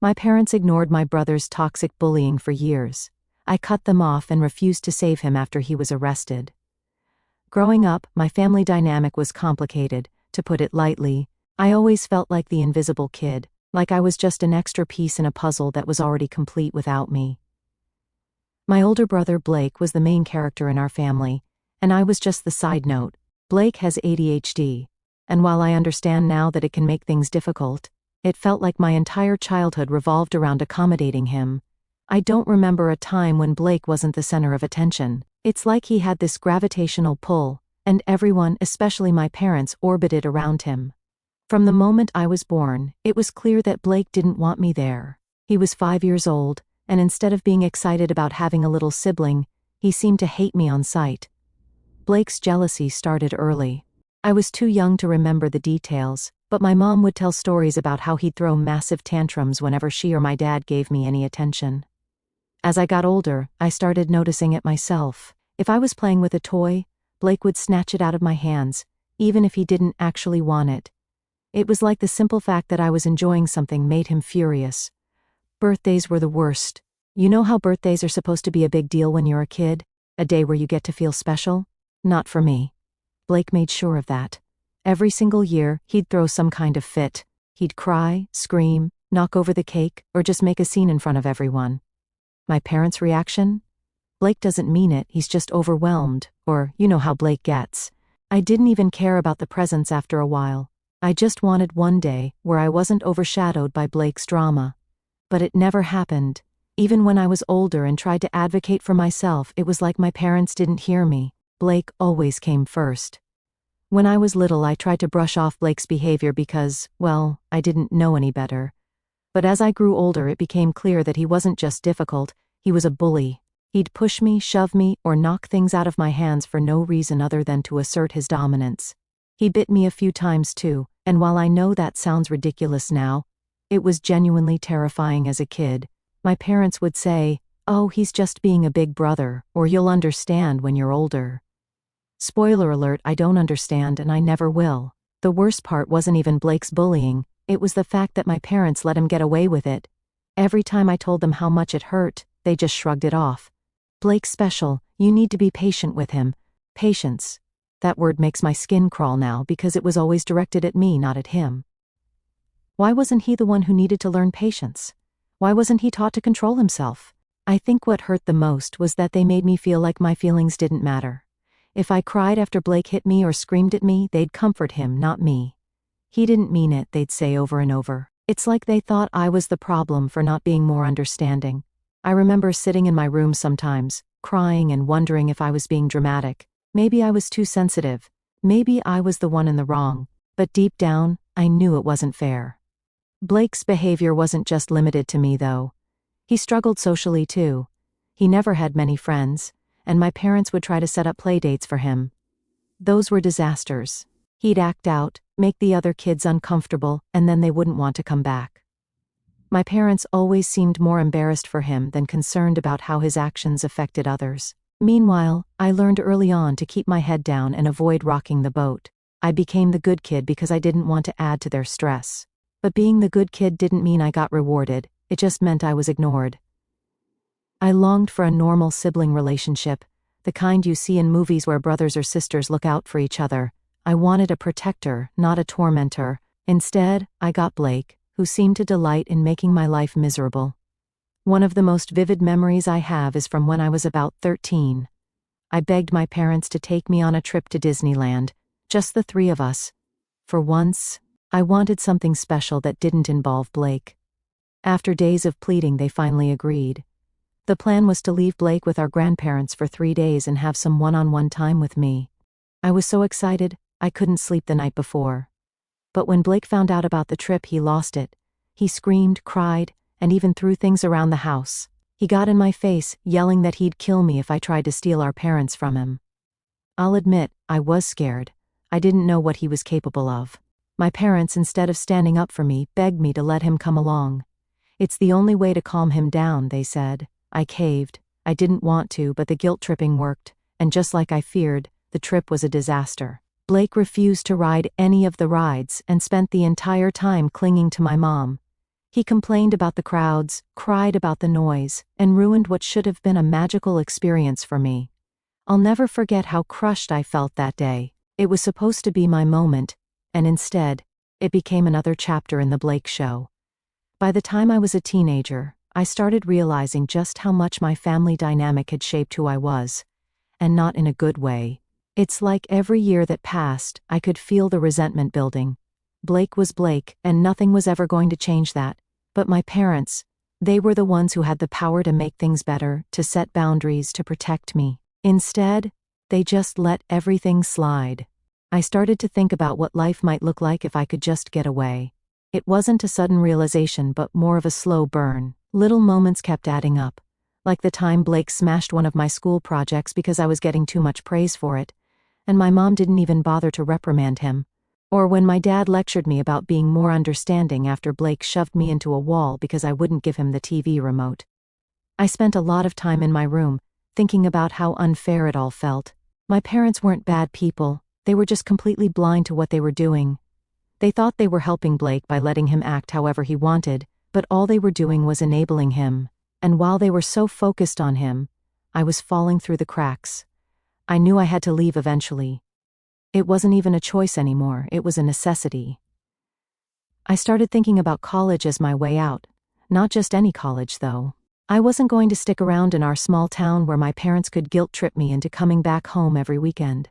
My parents ignored my brother's toxic bullying for years. I cut them off and refused to save him after he was arrested. Growing up, my family dynamic was complicated, to put it lightly. I always felt like the invisible kid, like I was just an extra piece in a puzzle that was already complete without me. My older brother Blake was the main character in our family, and I was just the side note. Blake has ADHD, and while I understand now that it can make things difficult, it felt like my entire childhood revolved around accommodating him. I don't remember a time when Blake wasn't the center of attention. It's like he had this gravitational pull, and everyone, especially my parents, orbited around him. From the moment I was born, it was clear that Blake didn't want me there. He was 5 years old, and instead of being excited about having a little sibling, he seemed to hate me on sight. Blake's jealousy started early. I was too young to remember the details, but my mom would tell stories about how he'd throw massive tantrums whenever she or my dad gave me any attention. As I got older, I started noticing it myself. If I was playing with a toy, Blake would snatch it out of my hands, even if he didn't actually want it. It was like the simple fact that I was enjoying something made him furious. Birthdays were the worst. You know how birthdays are supposed to be a big deal when you're a kid? A day where you get to feel special? Not for me. Blake made sure of that. Every single year, he'd throw some kind of fit. He'd cry, scream, knock over the cake, or just make a scene in front of everyone. My parents' reaction? Blake doesn't mean it, he's just overwhelmed, or you know how Blake gets. I didn't even care about the presents after a while. I just wanted one day where I wasn't overshadowed by Blake's drama. But it never happened. Even when I was older and tried to advocate for myself, it was like my parents didn't hear me. Blake always came first. When I was little, I tried to brush off Blake's behavior because, well, I didn't know any better. But as I grew older, it became clear that he wasn't just difficult, he was a bully. He'd push me, shove me, or knock things out of my hands for no reason other than to assert his dominance. He bit me a few times too, and while I know that sounds ridiculous now, it was genuinely terrifying as a kid. My parents would say, "Oh, he's just being a big brother, or you'll understand when you're older." Spoiler alert, I don't understand and I never will. The worst part wasn't even Blake's bullying, it was the fact that my parents let him get away with it. Every time I told them how much it hurt, they just shrugged it off. "Blake's special, you need to be patient with him." Patience. That word makes my skin crawl now because it was always directed at me, not at him. Why wasn't he the one who needed to learn patience? Why wasn't he taught to control himself? I think what hurt the most was that they made me feel like my feelings didn't matter. If I cried after Blake hit me or screamed at me, they'd comfort him, not me. "He didn't mean it," they'd say over and over. It's like they thought I was the problem for not being more understanding. I remember sitting in my room sometimes, crying and wondering if I was being dramatic. Maybe I was too sensitive. Maybe I was the one in the wrong. But deep down, I knew it wasn't fair. Blake's behavior wasn't just limited to me, though. He struggled socially too. He never had many friends, and my parents would try to set up play dates for him. Those were disasters. He'd act out, make the other kids uncomfortable, and then they wouldn't want to come back. My parents always seemed more embarrassed for him than concerned about how his actions affected others. Meanwhile, I learned early on to keep my head down and avoid rocking the boat. I became the good kid because I didn't want to add to their stress. But being the good kid didn't mean I got rewarded, it just meant I was ignored. I longed for a normal sibling relationship, the kind you see in movies where brothers or sisters look out for each other. I wanted a protector, not a tormentor. Instead, I got Blake, who seemed to delight in making my life miserable. One of the most vivid memories I have is from when I was about 13. I begged my parents to take me on a trip to Disneyland, just the three of us. For once, I wanted something special that didn't involve Blake. After days of pleading, they finally agreed. The plan was to leave Blake with our grandparents for 3 days and have some one-on-one time with me. I was so excited, I couldn't sleep the night before. But when Blake found out about the trip, he lost it. He screamed, cried, and even threw things around the house. He got in my face, yelling that he'd kill me if I tried to steal our parents from him. I'll admit, I was scared. I didn't know what he was capable of. My parents, instead of standing up for me, begged me to let him come along. "It's the only way to calm him down," they said. I caved. I didn't want to, but the guilt-tripping worked, and just like I feared, the trip was a disaster. Blake refused to ride any of the rides and spent the entire time clinging to my mom. He complained about the crowds, cried about the noise, and ruined what should have been a magical experience for me. I'll never forget how crushed I felt that day. It was supposed to be my moment, and instead, it became another chapter in the Blake show. By the time I was a teenager, I started realizing just how much my family dynamic had shaped who I was, and not in a good way. It's like every year that passed, I could feel the resentment building. Blake was Blake, and nothing was ever going to change that. But my parents, they were the ones who had the power to make things better, to set boundaries, to protect me. Instead, they just let everything slide. I started to think about what life might look like if I could just get away. It wasn't a sudden realization, but more of a slow burn. Little moments kept adding up. Like the time Blake smashed one of my school projects because I was getting too much praise for it, and my mom didn't even bother to reprimand him. Or when my dad lectured me about being more understanding after Blake shoved me into a wall because I wouldn't give him the TV remote. I spent a lot of time in my room, thinking about how unfair it all felt. My parents weren't bad people, they were just completely blind to what they were doing. They thought they were helping Blake by letting him act however he wanted, but all they were doing was enabling him, and while they were so focused on him, I was falling through the cracks. I knew I had to leave eventually. It wasn't even a choice anymore, it was a necessity. I started thinking about college as my way out. Not just any college, though. I wasn't going to stick around in our small town where my parents could guilt-trip me into coming back home every weekend.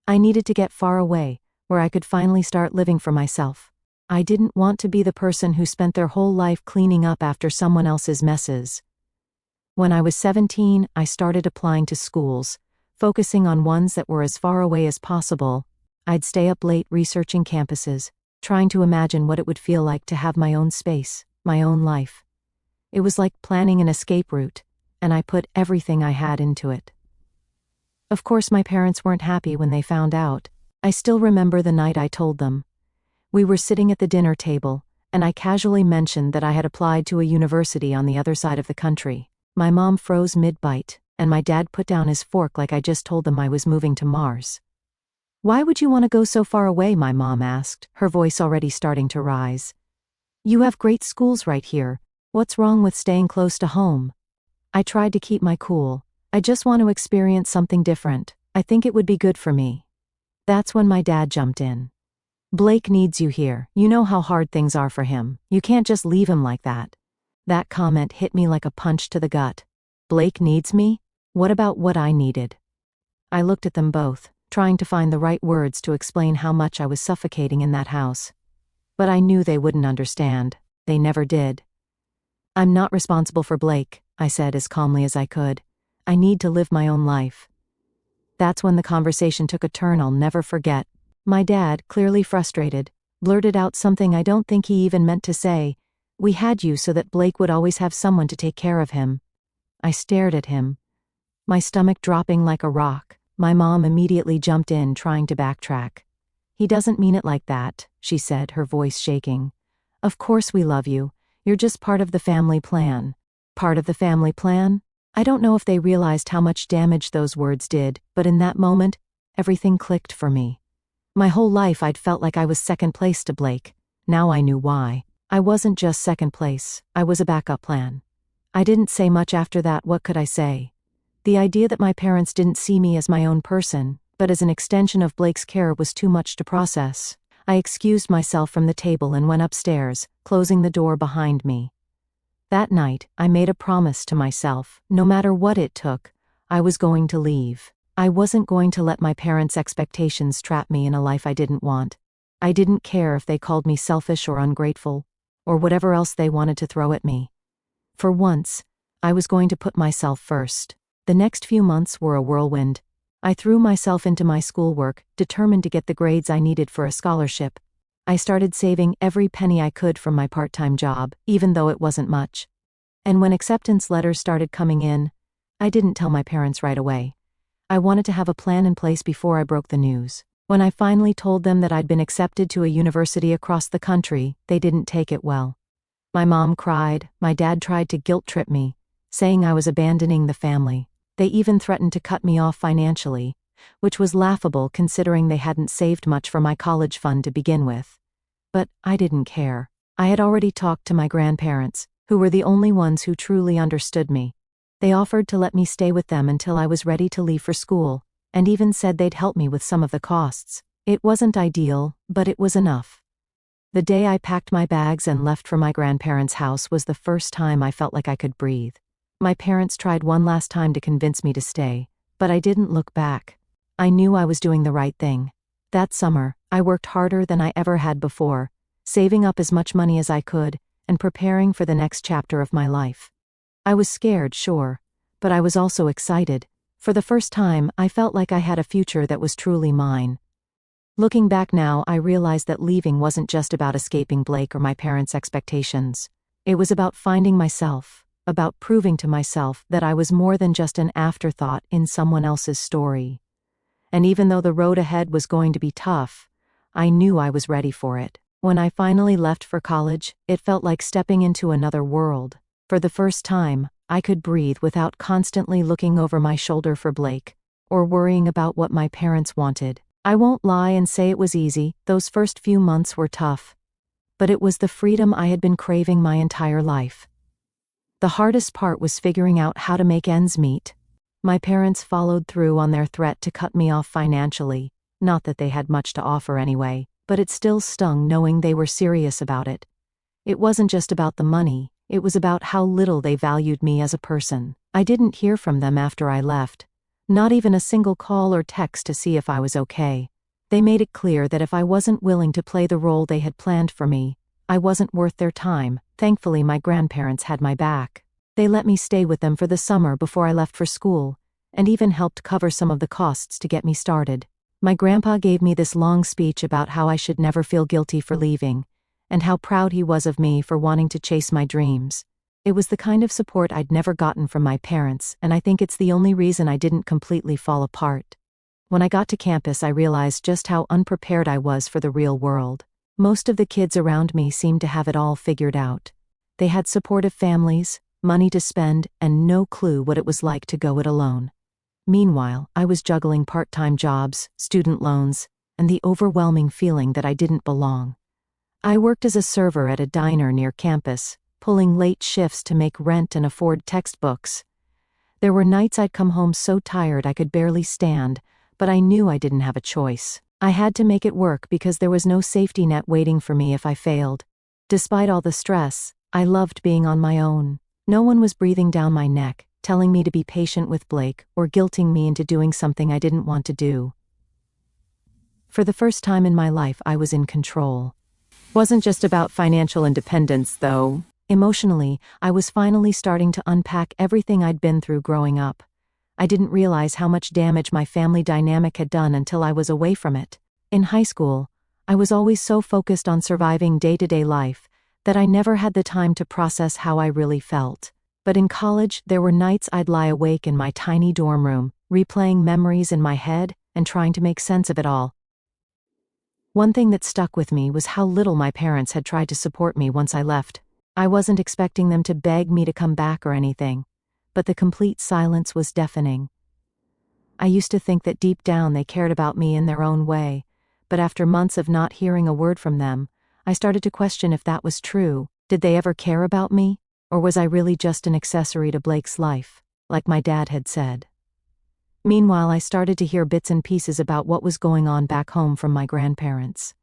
I needed to get far away, where I could finally start living for myself. I didn't want to be the person who spent their whole life cleaning up after someone else's messes. When I was 17, I started applying to schools, focusing on ones that were as far away as possible. I'd stay up late researching campuses, trying to imagine what it would feel like to have my own space, my own life. It was like planning an escape route, and I put everything I had into it. Of course, my parents weren't happy when they found out. I still remember the night I told them. We were sitting at the dinner table, and I casually mentioned that I had applied to a university on the other side of the country. My mom froze mid-bite, and my dad put down his fork like I just told them I was moving to Mars. "Why would you want to go so far away?" my mom asked, her voice already starting to rise. "You have great schools right here. What's wrong with staying close to home?" I tried to keep my cool. "I just want to experience something different. I think it would be good for me." That's when my dad jumped in. "Blake needs you here. You know how hard things are for him. You can't just leave him like that." That comment hit me like a punch to the gut. Blake needs me? What about what I needed? I looked at them both, trying to find the right words to explain how much I was suffocating in that house. But I knew they wouldn't understand. They never did. "I'm not responsible for Blake," I said as calmly as I could. "I need to live my own life." That's when the conversation took a turn I'll never forget. My dad, clearly frustrated, blurted out something I don't think he even meant to say. "We had you so that Blake would always have someone to take care of him." I stared at him, my stomach dropping like a rock. My mom immediately jumped in, trying to backtrack. "He doesn't mean it like that," she said, her voice shaking. "Of course we love you. You're just part of the family plan." Part of the family plan? I don't know if they realized how much damage those words did, but in that moment, everything clicked for me. My whole life I'd felt like I was second place to Blake. Now I knew why. I wasn't just second place, I was a backup plan. I didn't say much after that. What could I say? The idea that my parents didn't see me as my own person, but as an extension of Blake's care, was too much to process. I excused myself from the table and went upstairs, closing the door behind me. That night, I made a promise to myself. No matter what it took, I was going to leave. I wasn't going to let my parents' expectations trap me in a life I didn't want. I didn't care if they called me selfish or ungrateful, or whatever else they wanted to throw at me. For once, I was going to put myself first. The next few months were a whirlwind. I threw myself into my schoolwork, determined to get the grades I needed for a scholarship. I started saving every penny I could from my part-time job, even though it wasn't much. And when acceptance letters started coming in, I didn't tell my parents right away. I wanted to have a plan in place before I broke the news. When I finally told them that I'd been accepted to a university across the country, they didn't take it well. My mom cried, my dad tried to guilt-trip me, saying I was abandoning the family. They even threatened to cut me off financially, which was laughable considering they hadn't saved much for my college fund to begin with. But I didn't care. I had already talked to my grandparents, who were the only ones who truly understood me. They offered to let me stay with them until I was ready to leave for school, and even said they'd help me with some of the costs. It wasn't ideal, but it was enough. The day I packed my bags and left for my grandparents' house was the first time I felt like I could breathe. My parents tried one last time to convince me to stay, but I didn't look back. I knew I was doing the right thing. That summer, I worked harder than I ever had before, saving up as much money as I could, and preparing for the next chapter of my life. I was scared, sure, but I was also excited. For the first time, I felt like I had a future that was truly mine. Looking back now, I realized that leaving wasn't just about escaping Blake or my parents' expectations. It was about finding myself, about proving to myself that I was more than just an afterthought in someone else's story. And even though the road ahead was going to be tough, I knew I was ready for it. When I finally left for college, it felt like stepping into another world. For the first time, I could breathe without constantly looking over my shoulder for Blake, or worrying about what my parents wanted. I won't lie and say it was easy. Those first few months were tough. But it was the freedom I had been craving my entire life. The hardest part was figuring out how to make ends meet. My parents followed through on their threat to cut me off financially, not that they had much to offer anyway, but it still stung knowing they were serious about it. It wasn't just about the money, it was about how little they valued me as a person. I didn't hear from them after I left. Not even a single call or text to see if I was okay. They made it clear that if I wasn't willing to play the role they had planned for me, I wasn't worth their time. Thankfully, my grandparents had my back. They let me stay with them for the summer before I left for school, and even helped cover some of the costs to get me started. My grandpa gave me this long speech about how I should never feel guilty for leaving, and how proud he was of me for wanting to chase my dreams. It was the kind of support I'd never gotten from my parents, and I think it's the only reason I didn't completely fall apart. When I got to campus, I realized just how unprepared I was for the real world. Most of the kids around me seemed to have it all figured out. They had supportive families, money to spend, and no clue what it was like to go it alone. Meanwhile, I was juggling part-time jobs, student loans, and the overwhelming feeling that I didn't belong. I worked as a server at a diner near campus, pulling late shifts to make rent and afford textbooks. There were nights I'd come home so tired I could barely stand, but I knew I didn't have a choice. I had to make it work because there was no safety net waiting for me if I failed. Despite all the stress, I loved being on my own. No one was breathing down my neck, telling me to be patient with Blake, or guilting me into doing something I didn't want to do. For the first time in my life, I was in control. Wasn't just about financial independence, though. Emotionally, I was finally starting to unpack everything I'd been through growing up. I didn't realize how much damage my family dynamic had done until I was away from it. In high school, I was always so focused on surviving day-to-day life that I never had the time to process how I really felt. But in college, there were nights I'd lie awake in my tiny dorm room, replaying memories in my head and trying to make sense of it all. One thing that stuck with me was how little my parents had tried to support me once I left. I wasn't expecting them to beg me to come back or anything, but the complete silence was deafening. I used to think that deep down they cared about me in their own way, but after months of not hearing a word from them, I started to question if that was true. Did they ever care about me, or was I really just an accessory to Blake's life, like my dad had said? Meanwhile, I started to hear bits and pieces about what was going on back home from my grandparents.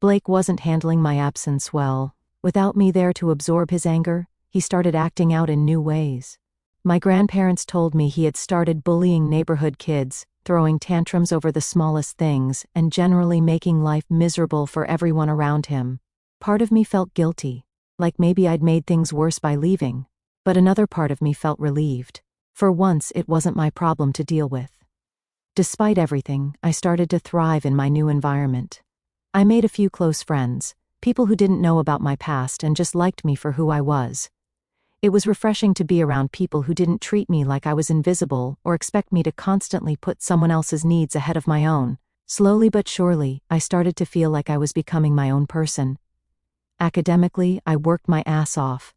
Blake wasn't handling my absence well. Without me there to absorb his anger, he started acting out in new ways. My grandparents told me he had started bullying neighborhood kids, throwing tantrums over the smallest things, and generally making life miserable for everyone around him. Part of me felt guilty, like maybe I'd made things worse by leaving, but another part of me felt relieved. For once, it wasn't my problem to deal with. Despite everything, I started to thrive in my new environment. I made a few close friends, people who didn't know about my past and just liked me for who I was. It was refreshing to be around people who didn't treat me like I was invisible or expect me to constantly put someone else's needs ahead of my own. Slowly but surely, I started to feel like I was becoming my own person. Academically, I worked my ass off.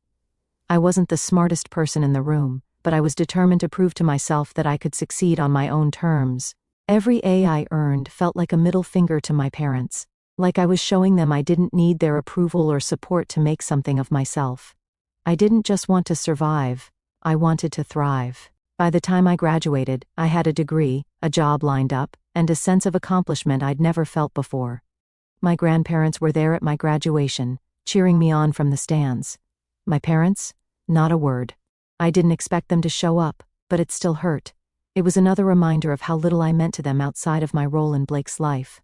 I wasn't the smartest person in the room, but I was determined to prove to myself that I could succeed on my own terms. Every A I earned felt like a middle finger to my parents. Like I was showing them I didn't need their approval or support to make something of myself. I didn't just want to survive, I wanted to thrive. By the time I graduated, I had a degree, a job lined up, and a sense of accomplishment I'd never felt before. My grandparents were there at my graduation, cheering me on from the stands. My parents? Not a word. I didn't expect them to show up, but it still hurt. It was another reminder of how little I meant to them outside of my role in Blake's life.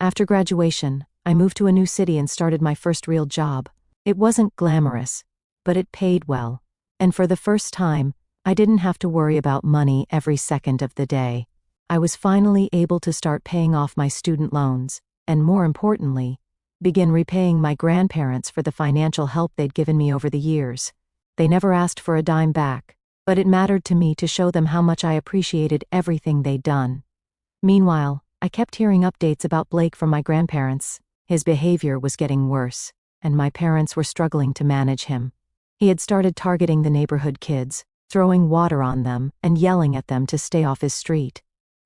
After graduation, I moved to a new city and started my first real job. It wasn't glamorous, but it paid well. And for the first time, I didn't have to worry about money every second of the day. I was finally able to start paying off my student loans, and more importantly, begin repaying my grandparents for the financial help they'd given me over the years. They never asked for a dime back, but it mattered to me to show them how much I appreciated everything they'd done. Meanwhile, I kept hearing updates about Blake from my grandparents. His behavior was getting worse, and my parents were struggling to manage him. He had started targeting the neighborhood kids, throwing water on them, and yelling at them to stay off his street.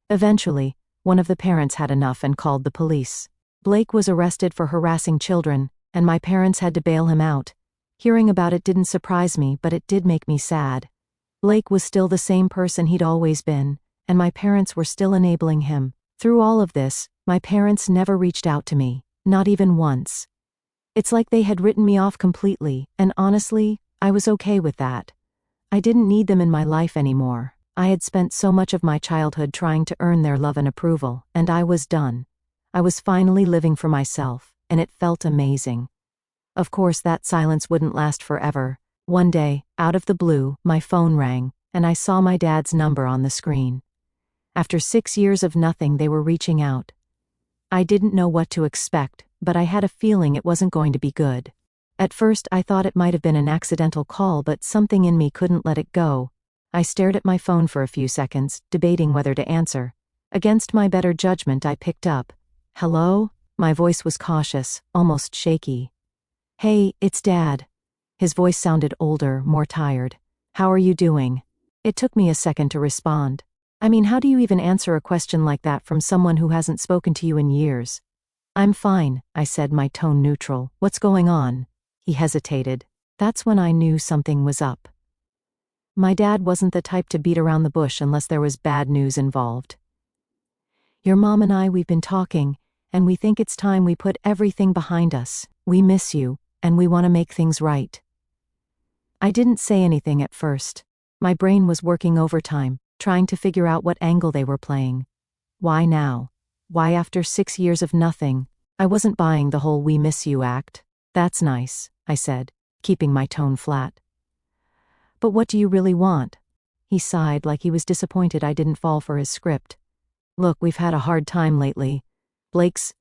Eventually, one of the parents had enough and called the police. Blake was arrested for harassing children, and my parents had to bail him out. Hearing about it didn't surprise me, but it did make me sad. Blake was still the same person he'd always been, and my parents were still enabling him. Through all of this, my parents never reached out to me, not even once. It's like they had written me off completely, and honestly, I was okay with that. I didn't need them in my life anymore. I had spent so much of my childhood trying to earn their love and approval, and I was done. I was finally living for myself, and it felt amazing. Of course, that silence wouldn't last forever. One day, out of the blue, my phone rang, and I saw my dad's number on the screen. After 6 years of nothing, they were reaching out. I didn't know what to expect, but I had a feeling it wasn't going to be good. At first, I thought it might have been an accidental call, but something in me couldn't let it go. I stared at my phone for a few seconds, debating whether to answer. Against my better judgment, I picked up. "Hello?" My voice was cautious, almost shaky. "Hey, it's Dad." His voice sounded older, more tired. "How are you doing?" It took me a second to respond. I mean, how do you even answer a question like that from someone who hasn't spoken to you in years? "I'm fine," I said, my tone neutral. "What's going on?" He hesitated. That's when I knew something was up. My dad wasn't the type to beat around the bush unless there was bad news involved. "Your mom and we've been talking, and we think it's time we put everything behind us. We miss you, and we want to make things right." I didn't say anything at first. My brain was working overtime, trying to figure out what angle they were playing. Why now? Why after 6 years of nothing? I wasn't buying the whole "we miss you" act. "That's nice," I said, keeping my tone flat. "But what do you really want?" He sighed like he was disappointed I didn't fall for his script. "Look, we've had a hard time lately. Blake's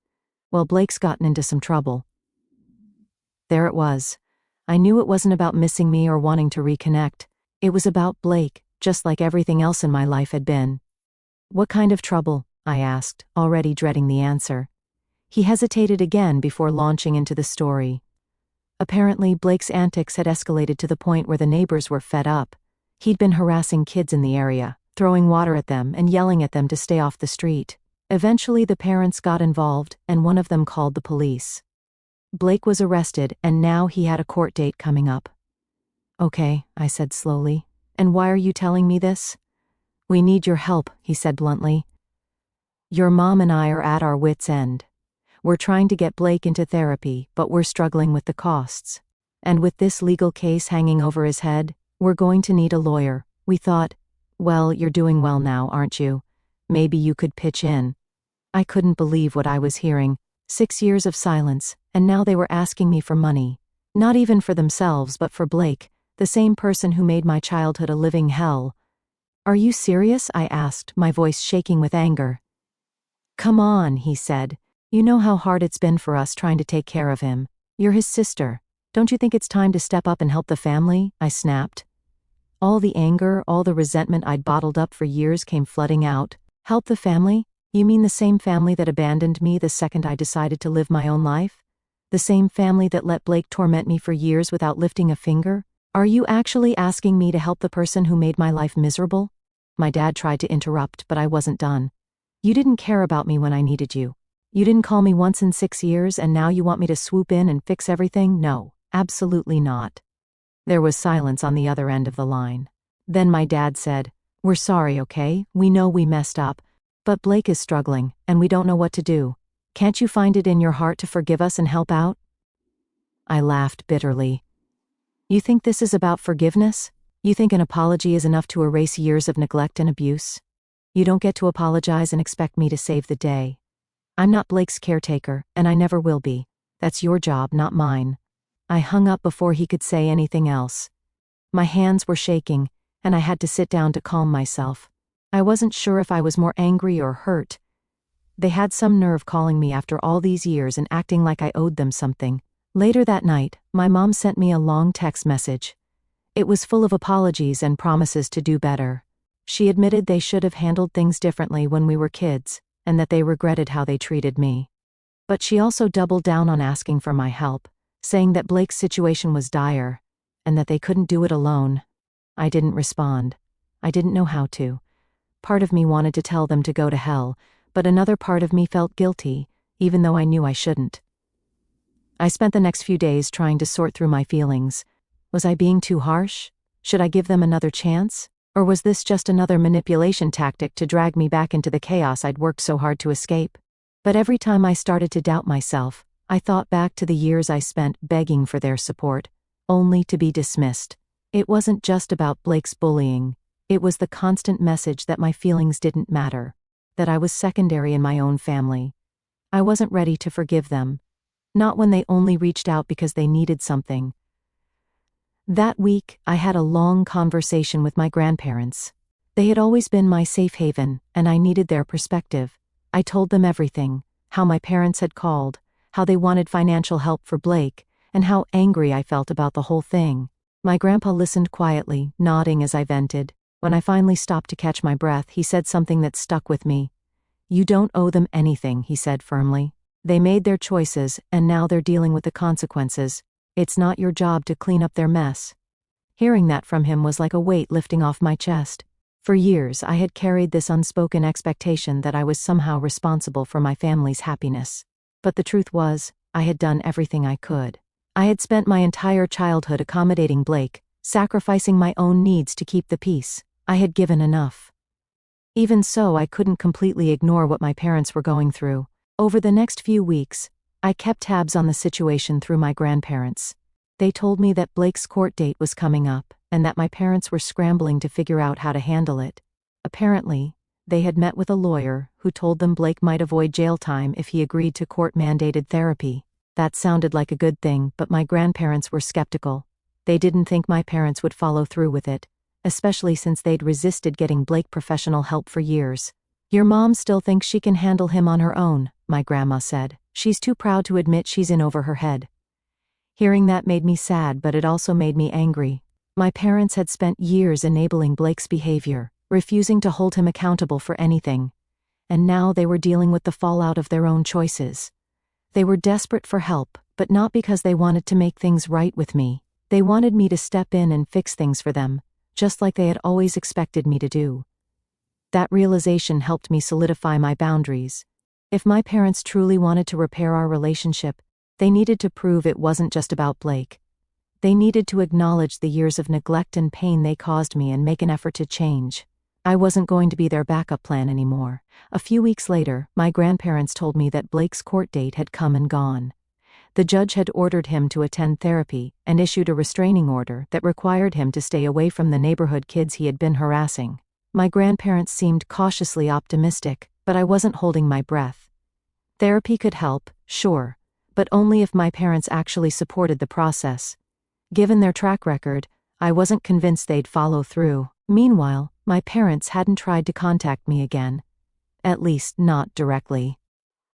gotten into some trouble." There it was. I knew it wasn't about missing me or wanting to reconnect. It was about Blake, just like everything else in my life had been. "What kind of trouble?" I asked, already dreading the answer. He hesitated again before launching into the story. Apparently, Blake's antics had escalated to the point where the neighbors were fed up. He'd been harassing kids in the area, throwing water at them and yelling at them to stay off the street. Eventually, the parents got involved, and one of them called the police. Blake was arrested, and now he had a court date coming up. "Okay," I said slowly. "And why are you telling me this?" "We need your help," he said bluntly. "Your mom and I are at our wits' end. We're trying to get Blake into therapy, but we're struggling with the costs. And with this legal case hanging over his head, we're going to need a lawyer. We thought, well, you're doing well now, aren't you? Maybe you could pitch in." I couldn't believe what I was hearing. 6 years of silence, and now they were asking me for money. Not even for themselves, but for Blake, the same person who made my childhood a living hell. "Are you serious?" I asked, my voice shaking with anger. "Come on," he said. "You know how hard it's been for us trying to take care of him. You're his sister. Don't you think it's time to step up and help the family?" I snapped. All the anger, all the resentment I'd bottled up for years came flooding out. "Help the family? You mean the same family that abandoned me the second I decided to live my own life? The same family that let Blake torment me for years without lifting a finger? Are you actually asking me to help the person who made my life miserable?" My dad tried to interrupt, but I wasn't done. "You didn't care about me when I needed you. You didn't call me once in 6 years and now you want me to swoop in and fix everything? No, absolutely not. There was silence on the other end of the line. Then my dad said, "We're sorry, okay? We know we messed up. But Blake is struggling, and we don't know what to do. Can't you find it in your heart to forgive us and help out?" I laughed bitterly. "You think this is about forgiveness? You think an apology is enough to erase years of neglect and abuse? You don't get to apologize and expect me to save the day. I'm not Blake's caretaker, and I never will be. That's your job, not mine." I hung up before he could say anything else. My hands were shaking, and I had to sit down to calm myself. I wasn't sure if I was more angry or hurt. They had some nerve calling me after all these years and acting like I owed them something. Later that night, my mom sent me a long text message. It was full of apologies and promises to do better. She admitted they should have handled things differently when we were kids, and that they regretted how they treated me. But she also doubled down on asking for my help, saying that Blake's situation was dire, and that they couldn't do it alone. I didn't respond. I didn't know how to. Part of me wanted to tell them to go to hell, but another part of me felt guilty, even though I knew I shouldn't. I spent the next few days trying to sort through my feelings. Was I being too harsh? Should I give them another chance? Or was this just another manipulation tactic to drag me back into the chaos I'd worked so hard to escape? But every time I started to doubt myself, I thought back to the years I spent begging for their support, only to be dismissed. It wasn't just about Blake's bullying. It was the constant message that my feelings didn't matter, that I was secondary in my own family. I wasn't ready to forgive them. Not when they only reached out because they needed something. That week, I had a long conversation with my grandparents. They had always been my safe haven, and I needed their perspective. I told them everything, how my parents had called, how they wanted financial help for Blake, and how angry I felt about the whole thing. My grandpa listened quietly, nodding as I vented. When I finally stopped to catch my breath, he said something that stuck with me. "You don't owe them anything," he said firmly. "They made their choices, and now they're dealing with the consequences. It's not your job to clean up their mess." Hearing that from him was like a weight lifting off my chest. For years, I had carried this unspoken expectation that I was somehow responsible for my family's happiness. But the truth was, I had done everything I could. I had spent my entire childhood accommodating Blake, sacrificing my own needs to keep the peace. I had given enough. Even so, I couldn't completely ignore what my parents were going through. Over the next few weeks, I kept tabs on the situation through my grandparents. They told me that Blake's court date was coming up, and that my parents were scrambling to figure out how to handle it. Apparently, they had met with a lawyer who told them Blake might avoid jail time if he agreed to court-mandated therapy. That sounded like a good thing, but my grandparents were skeptical. They didn't think my parents would follow through with it, especially since they'd resisted getting Blake professional help for years. "Your mom still thinks she can handle him on her own," my grandma said. "She's too proud to admit she's in over her head." Hearing that made me sad, but it also made me angry. My parents had spent years enabling Blake's behavior, refusing to hold him accountable for anything. And now they were dealing with the fallout of their own choices. They were desperate for help, but not because they wanted to make things right with me. They wanted me to step in and fix things for them, just like they had always expected me to do. That realization helped me solidify my boundaries. If my parents truly wanted to repair our relationship, they needed to prove it wasn't just about Blake. They needed to acknowledge the years of neglect and pain they caused me and make an effort to change. I wasn't going to be their backup plan anymore. A few weeks later, my grandparents told me that Blake's court date had come and gone. The judge had ordered him to attend therapy and issued a restraining order that required him to stay away from the neighborhood kids he had been harassing. My grandparents seemed cautiously optimistic, but I wasn't holding my breath. Therapy could help, sure, but only if my parents actually supported the process. Given their track record, I wasn't convinced they'd follow through. Meanwhile, my parents hadn't tried to contact me again. At least, not directly.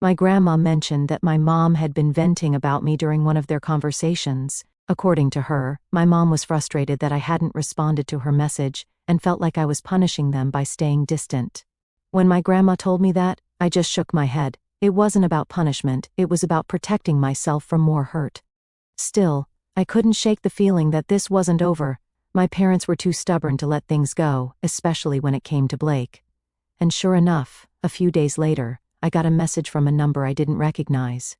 My grandma mentioned that my mom had been venting about me during one of their conversations. According to her, my mom was frustrated that I hadn't responded to her message and felt like I was punishing them by staying distant. When my grandma told me that, I just shook my head. It wasn't about punishment, it was about protecting myself from more hurt. Still, I couldn't shake the feeling that this wasn't over. My parents were too stubborn to let things go, especially when it came to Blake. And sure enough, a few days later, I got a message from a number I didn't recognize.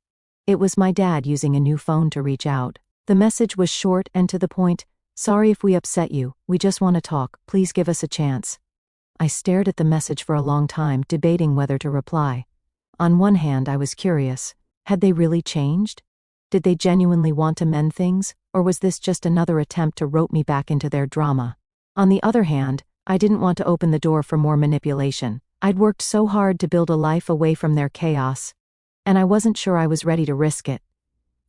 It was my dad using a new phone to reach out. The message was short and to the point. "Sorry if we upset you, we just want to talk, please give us a chance." I stared at the message for a long time, debating whether to reply. On one hand, I was curious. Had they really changed? Did they genuinely want to mend things, or was this just another attempt to rope me back into their drama? On the other hand, I didn't want to open the door for more manipulation. I'd worked so hard to build a life away from their chaos, and I wasn't sure I was ready to risk it.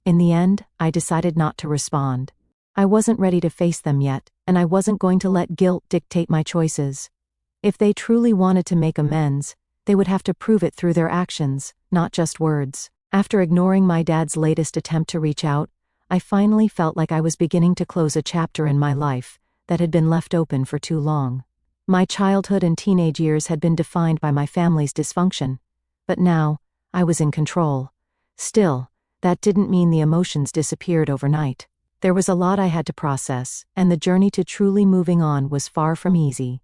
In the end, I decided not to respond. I wasn't ready to face them yet, and I wasn't going to let guilt dictate my choices. If they truly wanted to make amends, they would have to prove it through their actions, not just words. After ignoring my dad's latest attempt to reach out, I finally felt like I was beginning to close a chapter in my life that had been left open for too long. My childhood and teenage years had been defined by my family's dysfunction, but now, I was in control. Still, that didn't mean the emotions disappeared overnight. There was a lot I had to process, and the journey to truly moving on was far from easy.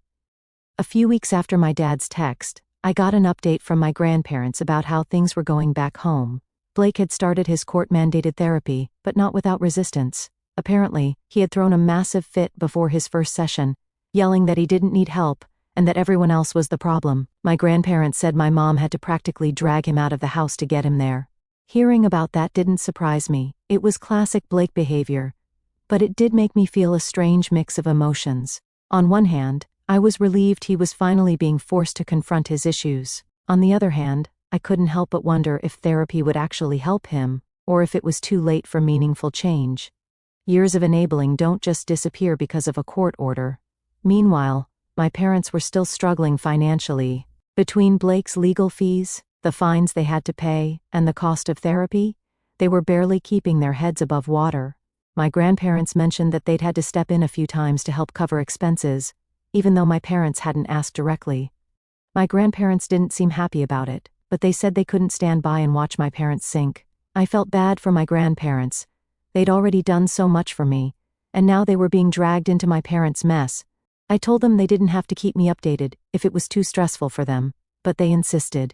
A few weeks after my dad's text, I got an update from my grandparents about how things were going back home. Blake had started his court-mandated therapy, but not without resistance. Apparently, he had thrown a massive fit before his first session, yelling that he didn't need help, and that everyone else was the problem. My grandparents said my mom had to practically drag him out of the house to get him there. Hearing about that didn't surprise me. It was classic Blake behavior. But it did make me feel a strange mix of emotions. On one hand, I was relieved he was finally being forced to confront his issues. On the other hand, I couldn't help but wonder if therapy would actually help him, or if it was too late for meaningful change. Years of enabling don't just disappear because of a court order. Meanwhile, my parents were still struggling financially. Between Blake's legal fees, the fines they had to pay, and the cost of therapy, they were barely keeping their heads above water. My grandparents mentioned that they'd had to step in a few times to help cover expenses, even though my parents hadn't asked directly. My grandparents didn't seem happy about it, but they said they couldn't stand by and watch my parents sink. I felt bad for my grandparents. They'd already done so much for me, and now they were being dragged into my parents' mess. I told them they didn't have to keep me updated if it was too stressful for them, but they insisted.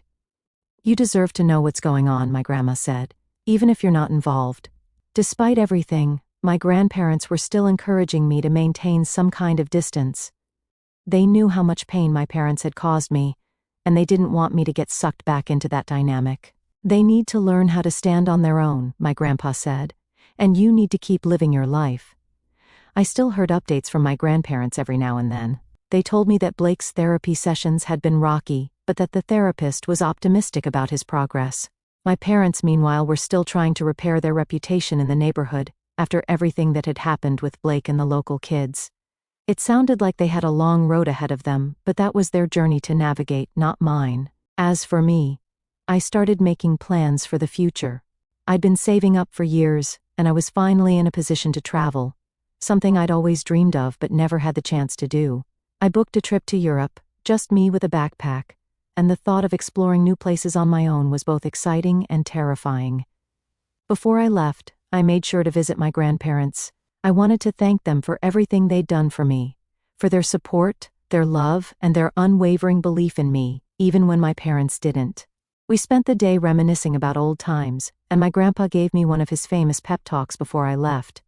"You deserve to know what's going on," my grandma said, "even if you're not involved." Despite everything, my grandparents were still encouraging me to maintain some kind of distance. They knew how much pain my parents had caused me, and they didn't want me to get sucked back into that dynamic. "They need to learn how to stand on their own," my grandpa said, "and you need to keep living your life." I still heard updates from my grandparents every now and then. They told me that Blake's therapy sessions had been rocky, but that the therapist was optimistic about his progress. My parents, meanwhile, were still trying to repair their reputation in the neighborhood, after everything that had happened with Blake and the local kids. It sounded like they had a long road ahead of them, but that was their journey to navigate, not mine. As for me, I started making plans for the future. I'd been saving up for years, and I was finally in a position to travel, something I'd always dreamed of but never had the chance to do. I booked a trip to Europe, just me with a backpack, and the thought of exploring new places on my own was both exciting and terrifying. Before I left, I made sure to visit my grandparents. I wanted to thank them for everything they'd done for me, for their support, their love, and their unwavering belief in me, even when my parents didn't. We spent the day reminiscing about old times, and my grandpa gave me one of his famous pep talks before I left.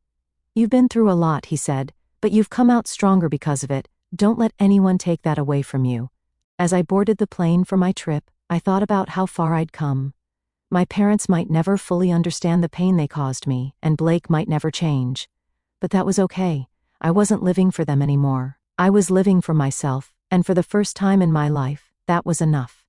"You've been through a lot," he said, "but you've come out stronger because of it. Don't let anyone take that away from you." As I boarded the plane for my trip, I thought about how far I'd come. My parents might never fully understand the pain they caused me, and Blake might never change. But that was okay. I wasn't living for them anymore. I was living for myself, and for the first time in my life, that was enough.